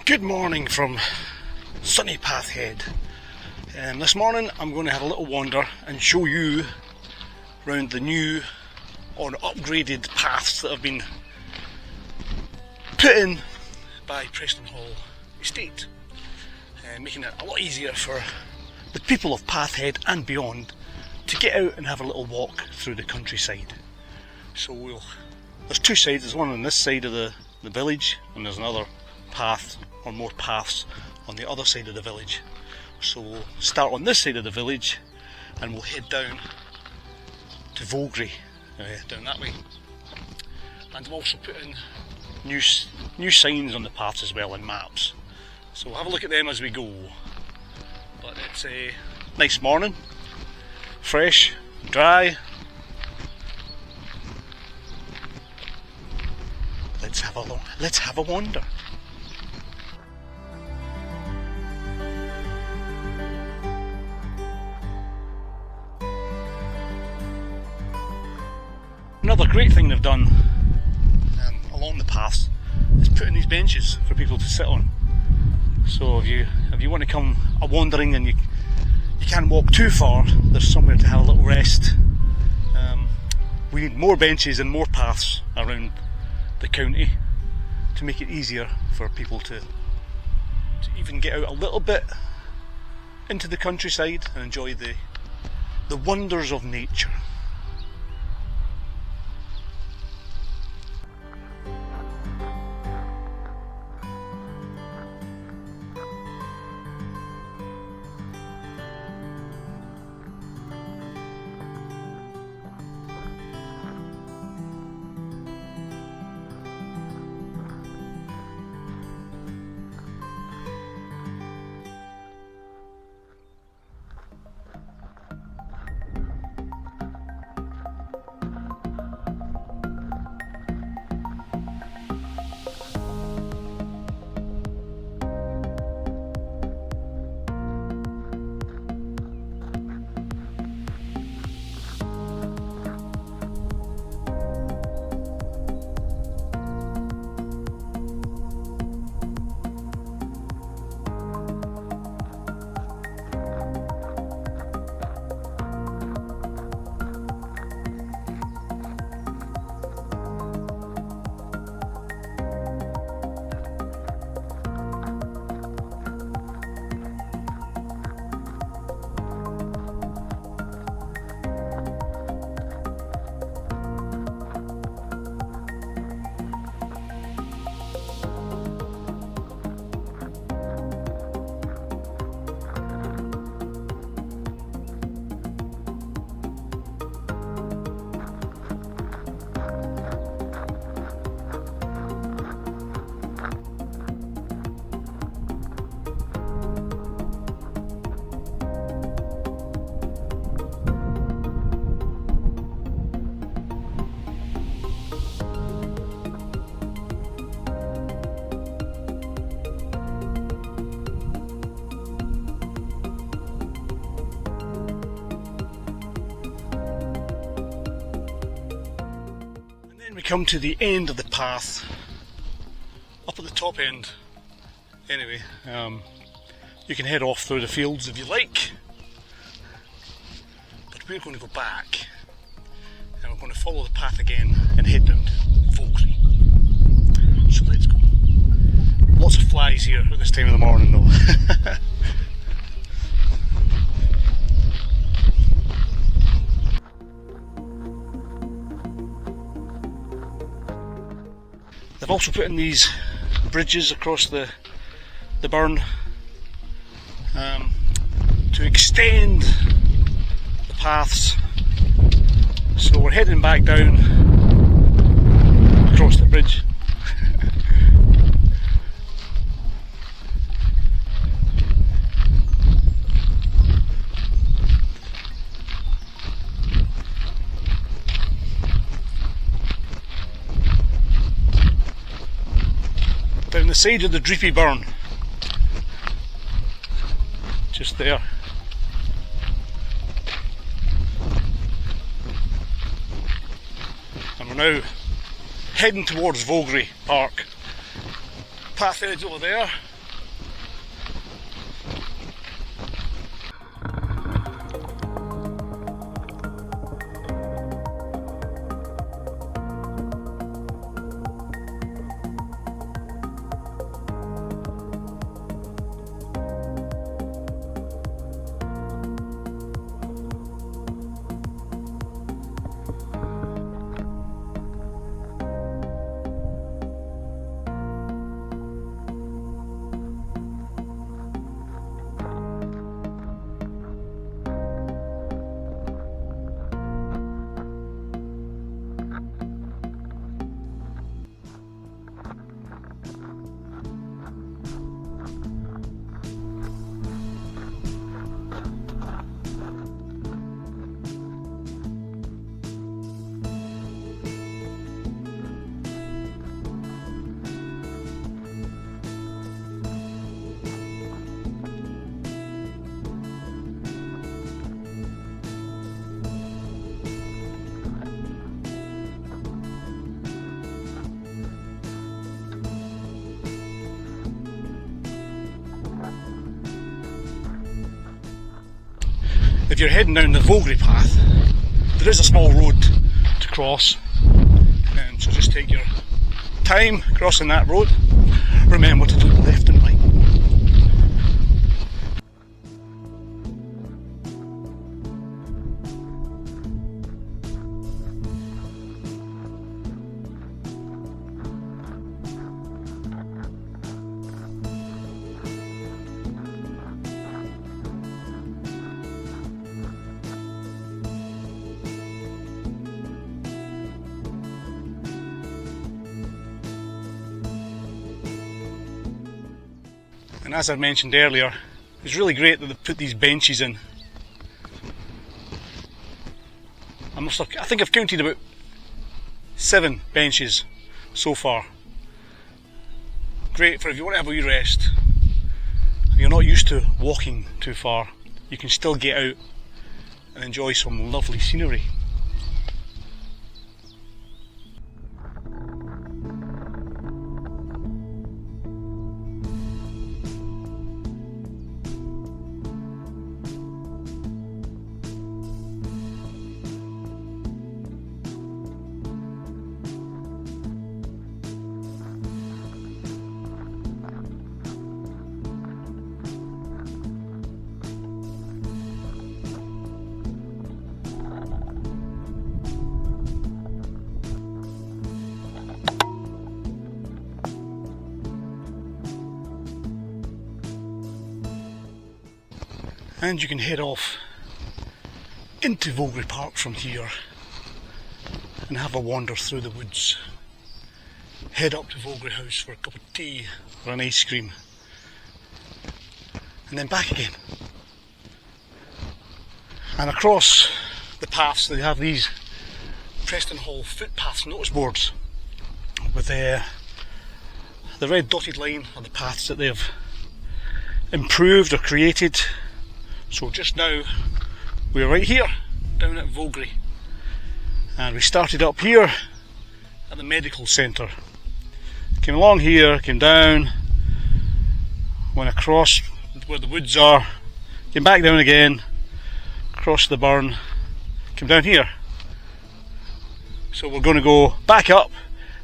Good morning from sunny Pathhead. This morning I'm going to have a little wander and show you around the new or upgraded paths that have been put in by Preston Estate, making it a lot easier for the people of Pathhead and beyond to get out and have a little walk through the countryside. So there's two sides. There's one on this side of the village, and there's another path or more paths on the other side of the village. So we'll start on this side of the village and we'll head down to Wellbeing, down that way. And we'll also put in new signs on the paths as well, and maps. So we'll have a look at them as we go. But it's a nice morning, fresh, dry. Let's have a wander. Another great thing they've done along the paths is put in these benches for people to sit on. So if you want to come a wandering and you can't walk too far, there's somewhere to have a little rest. We need more benches and more paths around the county to make it easier for people to even get out a little bit into the countryside and enjoy the wonders of nature. We come to the end of the path, up at the top end. Anyway, you can head off through the fields if you like, but we're going to go back and we're going to follow the path again and head down to Wellbeing. So let's go. Lots of flies here at this time of the morning though. They've also put in these bridges across the burn to extend the paths. So we're heading back down across the bridge. Down the side of the Dreepy Burn, just there. And we're now heading towards Wellbeing Park. Pathhead's over there, if you're heading down the Vogrie path, there is a small road to cross, so just take your time crossing that road. Remember to look left and right. And as I mentioned earlier, it's really great that they've put these benches in. I think I've counted about 7 benches so far. Great for if you want to have a wee rest, if you're not used to walking too far, you can still get out and enjoy some lovely scenery. And you can head off into Vogrie Park from here and have a wander through the woods. Head up to Vogrie House for a cup of tea or an ice cream, and then back again. And across the paths they have these Preston Hall footpaths notice boards with the red dotted line are the paths that they've improved or created. So just now we're right here down at Vogrie, and we started up here at the medical centre. Came along here, came down, went across where the woods are, came back down again, across the burn, came down here. So we're going to go back up,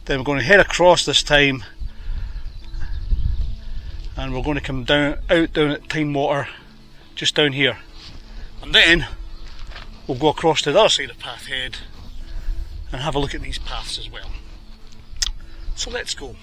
then we're going to head across this time, and we're going to come down at Tyne Water, just down here, and then we'll go across to the other side of Pathhead and have a look at these paths as well. So let's go.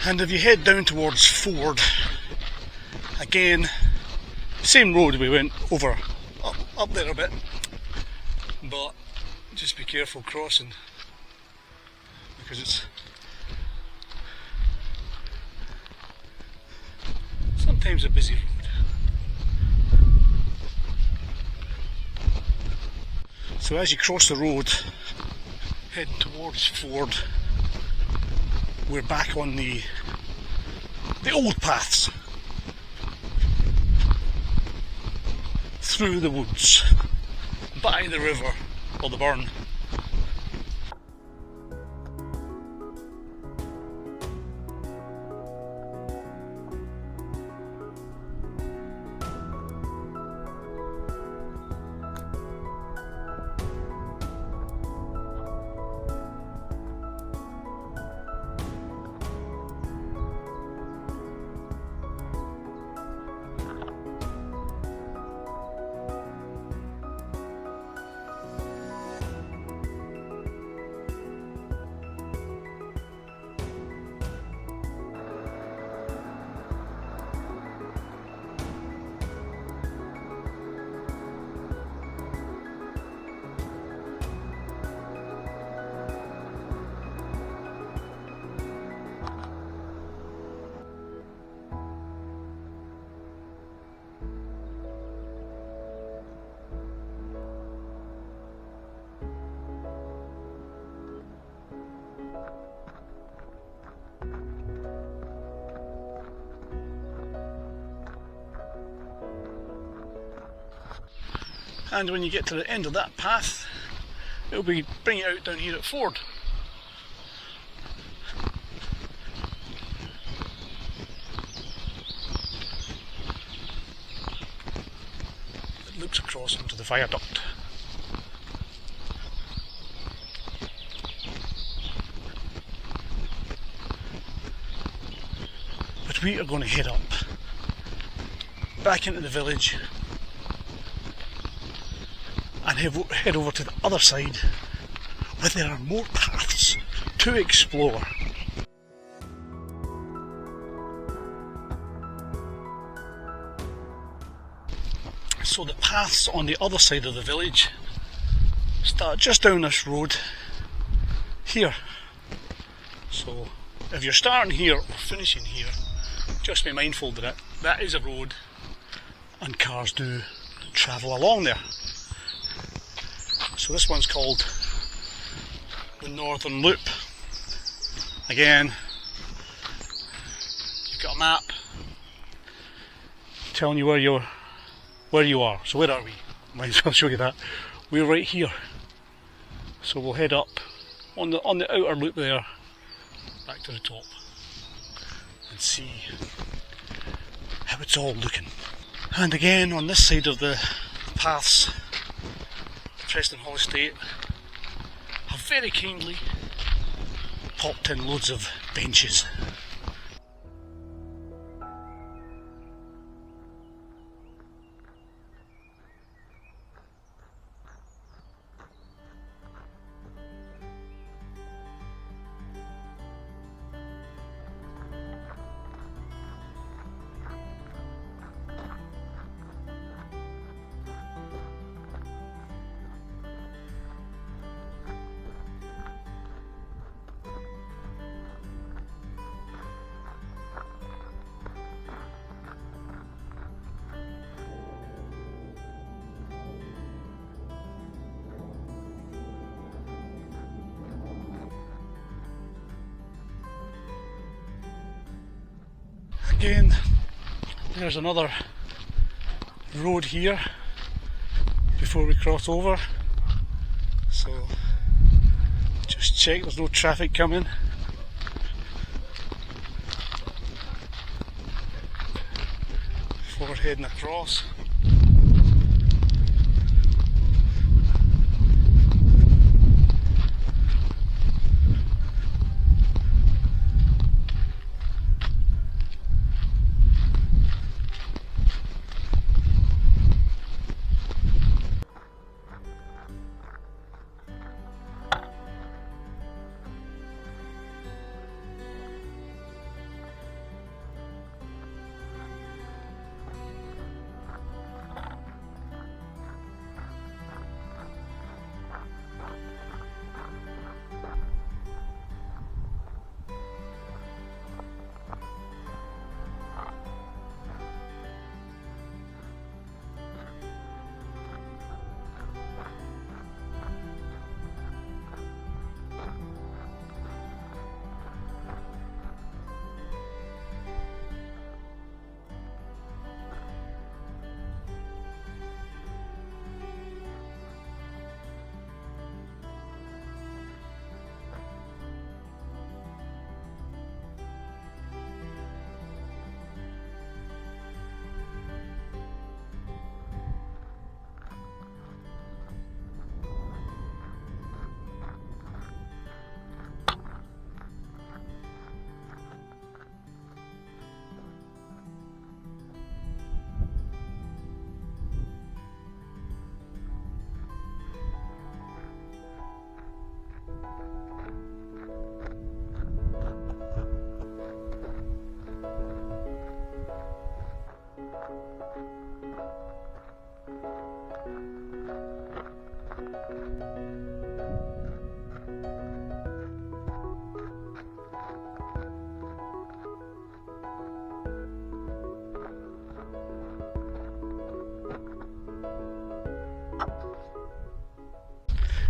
And if you head down towards Ford, again, same road we went over, up there a bit, but just be careful crossing, because it's sometimes a busy road. So as you cross the road heading towards Ford, we're back on the old paths through the woods, by the river or the burn. And when you get to the end of that path, it'll be bring it out down here at Ford. It loops across into the viaduct. But we are going to head up back into the village and head over to the other side where there are more paths to explore. So the paths on the other side of the village start just down this road here. So if you're starting here or finishing here, just be mindful that that is a road and cars do travel along there. So this one's called the Northern Loop. Again, you've got a map telling you where you are. So where are we? Might as well show you that. We're right here. So we'll head up on the outer loop there, back to the top, and see how it's all looking. And again, on this side of the paths, Preston Hall Estate have very kindly popped in loads of benches. Again, there's another road here before we cross over, so just check there's no traffic coming. Before heading across.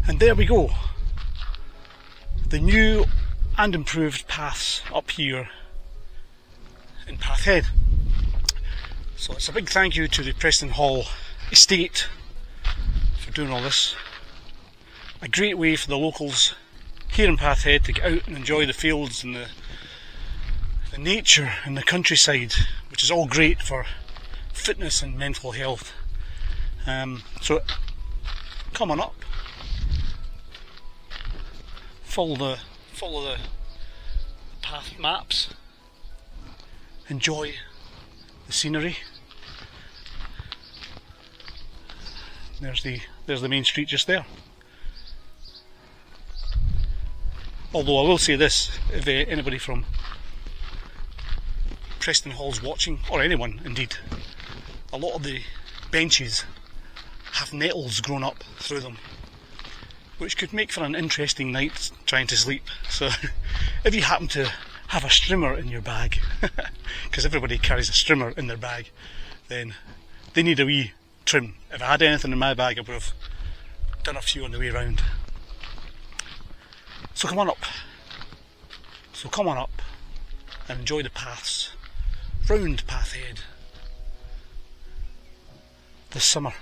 And there we go, the new and improved paths up here in Pathhead. So it's a big thank you to the Preston Hall estate for doing all this. A great way for the locals here in Pathhead to get out and enjoy the fields and the nature and the countryside, which is all great for fitness and mental health. So come on up, follow the path maps, enjoy the scenery. There's the main street just there. Although I will say this, if anybody from Preston Hall's watching, or anyone indeed, a lot of the benches have nettles grown up through them, which could make for an interesting night trying to sleep. So if you happen to have a strimmer in your bag, because everybody carries a strimmer in their bag, then they need a wee trim. If I had anything in my bag, I would have done a few on the way round. So come on up. And enjoy the paths round Pathhead this summer.